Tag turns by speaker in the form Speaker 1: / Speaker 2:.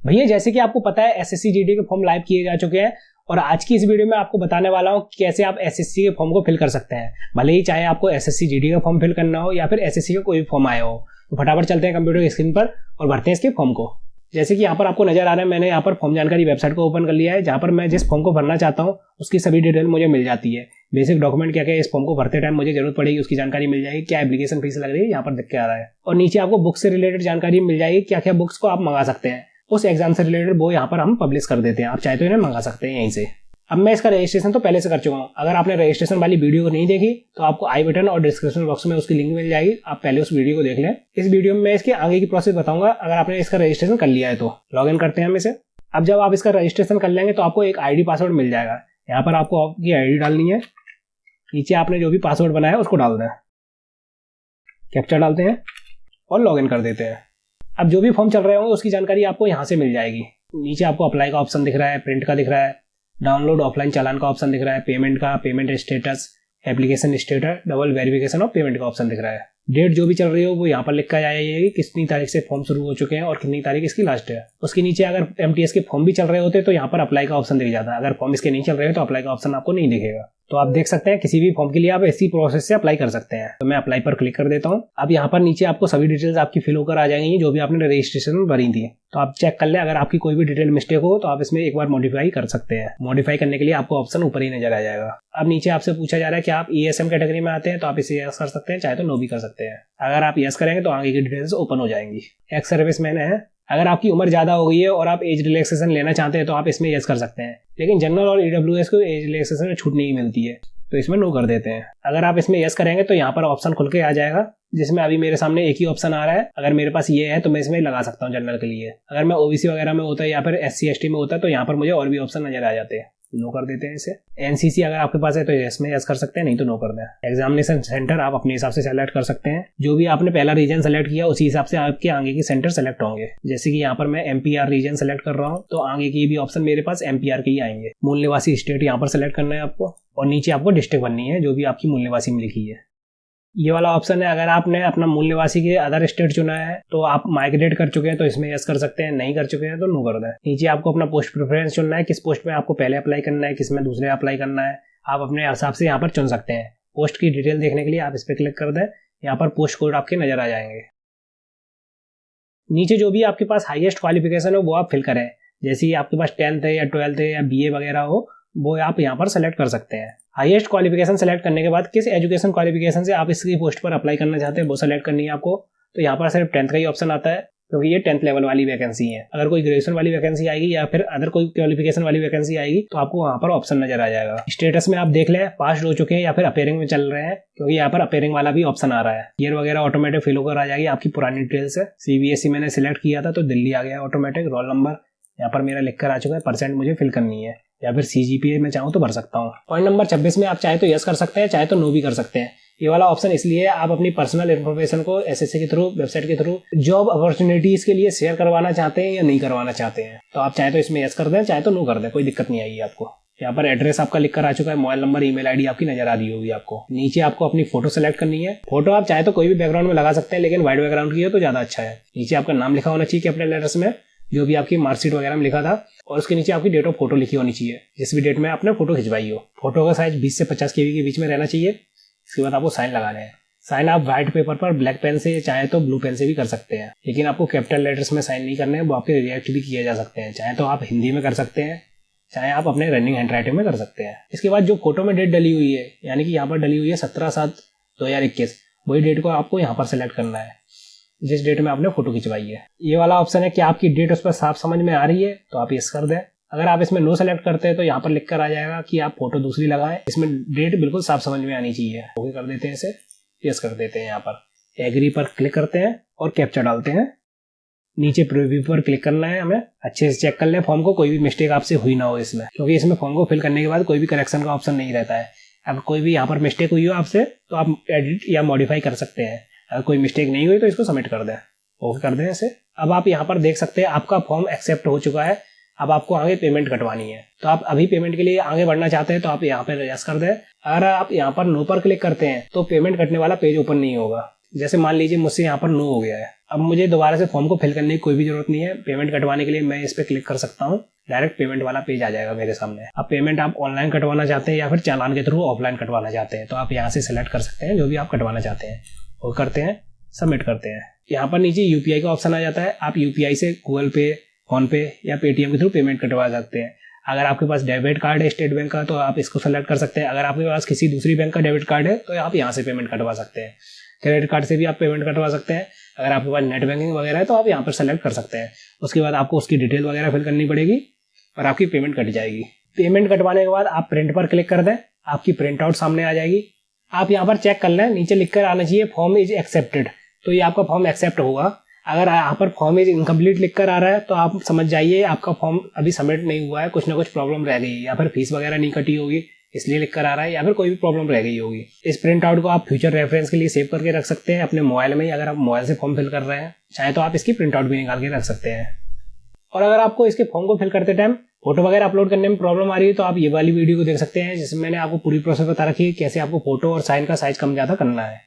Speaker 1: भैया जैसे कि आपको पता है एसएससी जीडी के फॉर्म लाइव किए जा चुके हैं और आज की इस वीडियो में आपको बताने वाला हूं कि कैसे आप एसएससी के फॉर्म को फिल कर सकते हैं, भले ही चाहे आपको एसएससी जीडी का फॉर्म फिल करना हो या फिर एसएससी का कोई भी फॉर्म आया हो। तो फटाफट चलते हैं कंप्यूटर की स्क्रीन पर और भरते हैं इसके फॉर्म को। जैसे कि यहाँ पर आपको नजर आ रहा है, मैंने यहाँ पर फॉर्म जानकारी वेबसाइट को ओपन कर लिया है, जहाँ पर मैं जिस फॉर्म को भरना चाहता हूँ उसकी सभी डिटेल मुझे मिल जाती है। बेसिक डॉक्यूमेंट क्या क्या इस फॉर्म को भरते टाइम मुझे जरूरत पड़ेगी उसकी जानकारी मिल जाएगी, क्या एप्लीकेशन फीस लग रही है यहाँ पर दिख के आ रहा है, और नीचे आपको बुक से रिलेटेड जानकारी मिल जाएगी, क्या क्या बुक्स को आप मंगा सकते हैं उस एग्जाम से रिलेटेड, वो यहाँ पर हम पब्लिश कर देते हैं। आप चाहे तो इन्हें मंगा सकते हैं यहीं से। अब मैं इसका रजिस्ट्रेशन तो पहले से कर चुका हूँ। अगर आपने रजिस्ट्रेशन वाली वीडियो को नहीं देखी तो आपको आई बटन और डिस्क्रिप्शन बॉक्स में उसकी लिंक मिल जाएगी, आप पहले उस वीडियो को देख लें। इस वीडियो में मैं इसके आगे की प्रोसेस बताऊंगा। अगर आपने इसका रजिस्ट्रेशन कर लिया है तो लॉग इन करते हैं हम इसे। अब जब आप इसका रजिस्ट्रेशन कर लेंगे तो आपको एक आईडी पासवर्ड मिल जाएगा। यहाँ पर आपको आपकी आईडी डालनी है, नीचे आपने जो भी पासवर्ड बनाया है उसको डाल दें, कैप्चा डालते हैं और लॉग इन कर देते हैं। अब जो भी फॉर्म चल रहे होंगे उसकी जानकारी आपको यहाँ से मिल जाएगी। नीचे आपको अप्लाई का ऑप्शन दिख रहा है, प्रिंट का दिख रहा है, डाउनलोड ऑफलाइन चालान का ऑप्शन दिख रहा है, पेमेंट का, payment status, application status, double verification और पेमेंट का ऑप्शन दिख रहा है। डेट जो भी चल रही हो वो यहाँ पर लिखा जाएगी, कितनी तारीख से फॉर्म शुरू हो चुके हैं और कितनी तारीख इसकी लास्ट है। उसके नीचे अगर एमटीएस के फॉर्म भी चल रहे होते तो यहाँ पर अप्लाई का ऑप्शन दिख जाता है। अगर फॉर्म इसके नहीं चल रहे तो अप्लाई का ऑप्शन आपको नहीं दिखेगा। तो आप देख सकते हैं किसी भी फॉर्म के लिए आप इसी प्रोसेस से अप्लाई कर सकते हैं। तो मैं अप्लाई पर क्लिक कर देता हूँ। अब यहाँ पर नीचे आपको सभी डिटेल्स आपकी फिल होकर आ जाएंगी जो भी आपने रजिस्ट्रेशन में भरी थी। तो आप चेक कर ले, अगर आपकी कोई भी डिटेल मिस्टेक हो तो आप इसमें एक बार मॉडिफाई कर सकते हैं। मॉडिफाई करने के लिए आपको ऑप्शन ऊपर ही नजर आ जाएगा। अब नीचे आपसे पूछा जा रहा है कि आप ईएसएम कैटेगरी में आते हैं तो आप इसे यस कर सकते हैं, चाहे तो नो भी कर सकते हैं। अगर आप यस करेंगे तो आगे की डिटेल्स ओपन हो जाएंगी। एक्स सर्विसमैन है, अगर आपकी उम्र ज्यादा हो गई है और आप एज रिलैक्सेशन लेना चाहते हैं तो आप इसमें यस कर सकते हैं, लेकिन जनरल और ईडब्ल्यूएस को एज रिलैक्सेशन में छूट नहीं मिलती है तो इसमें नो कर देते हैं। अगर आप इसमें यस करेंगे तो यहाँ पर ऑप्शन खुल के आ जाएगा, जिसमें अभी मेरे सामने एक ही ऑप्शन आ रहा है। अगर मेरे पास ये है तो मैं इसमें लगा सकता हूँ जनरल के लिए। अगर मैं ओबीसी वगैरह में होता है या फिर एससी एसटी में होता है तो यहाँ पर मुझे और भी ऑप्शन नजर आ जाते हैं, नो कर देते हैं इसे। एनसीसी अगर आपके पास है तो इसमें यस कर सकते हैं, नहीं तो नो कर दें। एग्जामिनेशन सेंटर आप अपने हिसाब से सेलेक्ट कर सकते हैं, जो भी आपने पहला रीजन सेलेक्ट किया उसी हिसाब से आपके आगे के सेंटर सेलेक्ट होंगे। जैसे कि यहाँ पर मैं एमपीआर रीजन सेलेक्ट कर रहा हूँ तो आगे की भी ऑप्शन मेरे पास एमपीआर के ही आएंगे। मूल निवासी स्टेट यहाँ पर सेलेक्ट करना है आपको, और नीचे आपको डिस्ट्रिक्ट बननी है जो भी आपकी मूल निवासी में लिखी है। ये वाला ऑप्शन है, अगर आपने अपना मूल निवासी के अदर स्टेट चुना है तो आप माइग्रेट कर चुके हैं तो इसमें यस कर सकते हैं, नहीं कर चुके हैं तो नो कर दें। नीचे आपको अपना पोस्ट प्रेफरेंस चुनना है, किस पोस्ट में आपको पहले अप्लाई करना है, किस में दूसरे अप्लाई करना है, आप अपने हिसाब से यहाँ पर चुन सकते हैं। पोस्ट की डिटेल देखने के लिए आप इस पर क्लिक कर दें, यहाँ पर पोस्ट कोड आपके नजर आ जाएंगे। नीचे जो भी आपके पास हाईएस्ट क्वालिफिकेशन हो वो आप फिल करें, जैसे आपके पास 10th है या 12th है या बीए वगैरह हो वो आप यहाँ पर सेलेक्ट कर सकते हैं। हाईएस्ट क्वालिफिकेशन सेलेक्ट करने के बाद किस एजुकेशन क्वालिफिकेशन से आप इसकी पोस्ट पर अप्लाई करना चाहते हैं वो सेलेक्ट करनी है आपको। तो यहाँ पर सिर्फ 10th का ही ऑप्शन आता है क्योंकि ये 10th लेवल वाली वैकेंसी है। अगर कोई ग्रेजुएशन वाली वैकेंसी आएगी या फिर अदर कोई क्वालिफिकेशन वाली वैकेंसी आएगी तो आपको वहाँ पर ऑप्शन नजर आ जाएगा। स्टेटस में आप देख लें पास हो चुके हैं या फिर अपेयरिंग में चल रहे हैं, क्योंकि यहाँ पर अपेयरिंग वाला भी ऑप्शन आ रहा है। ईयर वगैरह ऑटोमेटिक फिल होकर आ जाएगी आपकी पुरानी डिटेल से। सीबीएसई मैंने सिलेक्ट किया था तो दिल्ली आ गया ऑटोमेटिक। रोल नंबर यहाँ पर मेरा लिख कर आ चुका है, परसेंट मुझे फिल करनी है, या फिर सीजीपीए में चाहूँ तो भर सकता हूँ। पॉइंट नंबर 26 में आप चाहे तो यस कर सकते हैं, चाहे तो नो भी कर सकते हैं। ये वाला ऑप्शन इसलिए है, आप अपनी पर्सनल इन्फॉर्मेशन को एसएससी के थ्रू, वेबसाइट के थ्रू जॉब अपॉर्चुनिटीज के लिए शेयर करवाना चाहते हैं या नहीं करवाना चाहते हैं। तो आप चाहे तो इसमें यस कर दें, चाहे तो नो कर दें, कोई दिक्कत नहीं आएगी आपको। यहाँ पर एड्रेस आपका लिख कर आ चुका है, मोबाइल नंबर, ईमेल आईडी आपकी नजर आ रही होगी आपको। नीचे आपको अपनी फोटो सेलेक्ट करनी है। फोटो आप चाहे तो कोई भी बैकग्राउंड में लगा सकते हैं, लेकिन व्हाइट बैकग्राउंड की है तो ज्यादा अच्छा है। नीचे आपका नाम लिखा होना चाहिए कैपिटल लेटर्स में, जो भी आपकी मार्कशीट वगैरह में लिखा था, और उसके नीचे आपकी डेट ऑफ फोटो लिखी होनी चाहिए, जिस भी डेट में आपने फोटो खिंचवाई हो। फोटो का साइज 20 से 50 KB के बीच में रहना चाहिए। इसके बाद आपको साइन लगाने हैं। साइन आप व्हाइट पेपर पर ब्लैक पेन से चाहे तो ब्लू पेन से भी कर सकते हैं, लेकिन आपको कैपिटल लेटर्स में साइन नहीं करने हैं, वो आपके रिजेक्ट भी किए जा सकते हैं। चाहे तो आप हिंदी में कर सकते हैं, चाहे आप अपने रनिंग हैंडराइटिंग में कर सकते हैं। इसके बाद जो फोटो में डेट डली हुई है, यानी कि यहाँ पर डली हुई है 17/7/2021, वही डेट को आपको यहाँ पर सेलेक्ट करना है जिस डेट में आपने फोटो खिंचवाई है। ये वाला ऑप्शन है कि आपकी डेट उस पर साफ समझ में आ रही है तो आप यस कर दें। अगर आप इसमें नो सेलेक्ट करते हैं तो यहाँ पर लिख कर आ जाएगा कि आप फोटो दूसरी लगाएं, इसमें डेट बिल्कुल साफ समझ में आनी चाहिए। ओके कर देते हैं इसे, यस कर देते हैं। यहाँ पर एग्री पर क्लिक करते हैं और कैप्चा डालते हैं। नीचे प्रीव्यू पर क्लिक करना है, हमें अच्छे से चेक कर लें फॉर्म को, कोई भी मिस्टेक आपसे हुई ना हो इसमें, क्योंकि इसमें फॉर्म को फिल करने के बाद कोई भी करेक्शन का ऑप्शन नहीं रहता है। अब कोई भी यहाँ पर मिस्टेक हुई हो आपसे तो आप एडिट या मॉडिफाई कर सकते हैं। अगर कोई मिस्टेक नहीं हुई तो इसको सबमिट कर दें, ओके कर दें इसे। अब आप यहाँ पर देख सकते हैं आपका फॉर्म एक्सेप्ट हो चुका है। अब आपको आगे पेमेंट कटवानी है, तो आप अभी पेमेंट के लिए आगे बढ़ना चाहते हैं तो आप यहाँ पर यस कर दें। अगर आप यहाँ पर नो पर क्लिक करते हैं तो पेमेंट कटने वाला पेज ओपन नहीं होगा। जैसे मान लीजिए मुझसे यहाँ पर नो हो गया है, अब मुझे दोबारा से फॉर्म को फिल करने की कोई भी जरूरत नहीं है। पेमेंट कटवाने के लिए मैं इस पर क्लिक कर सकता हूँ, डायरेक्ट पेमेंट वाला पेज आ जाएगा मेरे सामने। अब पेमेंट आप ऑनलाइन कटवाना चाहते हैं या फिर चालान के थ्रू ऑफलाइन कटवाना चाहते हैं, तो आप यहाँ से सेलेक्ट कर सकते हैं जो भी आप कटवाना चाहते हैं। वो करते हैं, सबमिट करते हैं। यहाँ पर नीचे यूपीआई का ऑप्शन आ जाता है। आप यूपीआई से गूगल पे, फोन पे या पेटीएम के थ्रू पेमेंट कटवा सकते हैं। अगर आपके पास डेबिट कार्ड है स्टेट बैंक का तो आप इसको सेलेक्ट कर सकते हैं। अगर आपके पास किसी दूसरी बैंक का डेबिट कार्ड है तो आप यहाँ से पेमेंट कटवा सकते हैं। क्रेडिट कार्ड से भी आप पेमेंट कटवा सकते हैं। अगर आपके पास नेट बैंकिंग वगैरह है तो आप यहाँ पर सेलेक्ट कर सकते हैं। उसके बाद आपको उसकी डिटेल वगैरह फिल करनी पड़ेगी और आपकी पेमेंट कट जाएगी। पेमेंट कटवाने के बाद आप प्रिंट पर क्लिक कर दें, आपकी प्रिंट आउट सामने आ जाएगी। आप यहाँ पर चेक कर लें, नीचे लिख कर आना चाहिए फॉर्म इज एक्सेप्टेड, तो ये आपका फॉर्म एक्सेप्ट होगा। अगर यहाँ पर फॉर्म इज इनकम्प्लीट लिख कर आ रहा है तो आप समझ जाइए आपका फॉर्म अभी सबमिट नहीं हुआ है, कुछ ना कुछ प्रॉब्लम रह गई, या फिर फीस वगैरह नहीं कटी होगी इसलिए लिख कर आ रहा है, या फिर कोई भी प्रॉब्लम रह गई होगी। इस प्रिंट आउट को आप फ्यूचर रेफरेंस के लिए सेव करके रख सकते हैं अपने मोबाइल में। अगर आप मोबाइल से फॉर्म फिल कर रहे हैं चाहे तो आप इसकी प्रिंट आउट भी निकाल के रख सकते हैं। और अगर आपको इसके फॉर्म को फिल करते टाइम फोटो वगैरह अपलोड करने में प्रॉब्लम आ रही है तो आप ये वाली वीडियो को देख सकते हैं, जिसमें मैंने आपको पूरी प्रोसेस बता रखी है कैसे आपको फोटो और साइन का साइज कम ज़्यादा करना है।